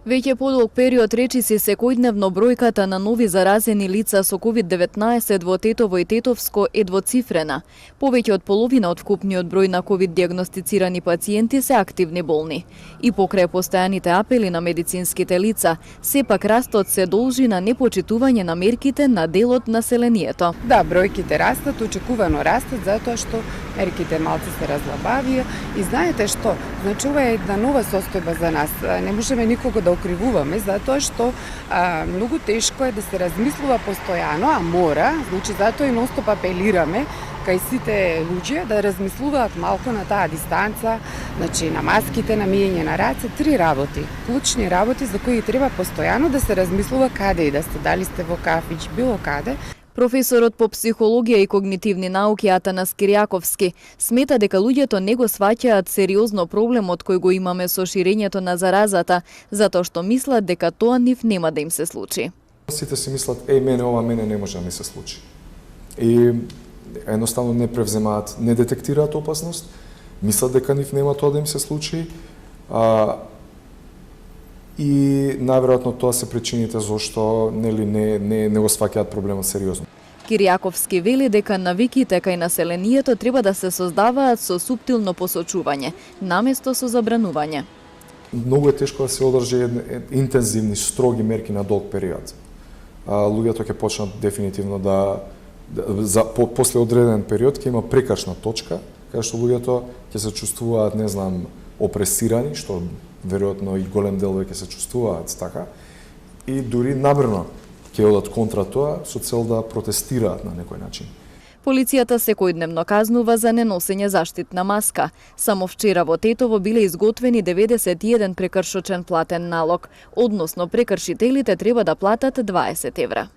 Веќе подолг период речиси секојдневно бројката на нови заразени лица со COVID-19 во Тетово и Тетовско е двоцифрена. Повеќе од половина од вкупниот број на COVID диагностицирани пациенти се активни болни. И покрај постојаните апели на медицинските лица, сепак растот се должи на непочитување на мерките на дел од населението. Да, бројките растат, очекувано растат, затоа што мерките малце се разлабавија и знаете што, значи ова е една нова состојба за нас. Не можеме никого да окривуваме, затоа што многу тешко е да се размислува постојано, а мора, значи затоа и ностоп апелираме кај сите луѓе да размислуваат малку на таа дистанца, значи на маските, на миење на раце, 3 работи, клучни работи за кои треба постојано да се размислува каде и да сте, дали сте во кафич, било каде. Професорот по психологија и когнитивни науки Атанас Киријаковски смета дека луѓето не го сваќаат сериозно проблемот кој го имаме со ширењето на заразата, затоа што мислат дека тоа нив нема да им се случи. Сите си мислат, мене не може да ми се случи. И едноставно не превземаат, не детектираат опасност, мислат дека нив нема тоа да им се случи, и најверојатно тоа се причините зашто не го сваќаат проблемот сериозно. Киријаковски вели дека навиките кај населението треба да се создаваат со суптилно посочување, наместо со забранување. Многу е тешко да се одржи интензивни, строги мерки на долг период. Луѓето ќе почнат дефинитивно после одреден период ќе има прекачна точка, каде што луѓето ќе се чувствуваат, опресирани, што веројатно и голем дел веќе се чувствуваат така, и дури набрно ќе одат контра тоа со цел да протестираат на некој начин. Полицијата секојдневно казнува за неносење заштитна маска. Само вчера во Тетово биле изготвени 91 прекршочен платен налог, односно прекршителите треба да платат 20 евра.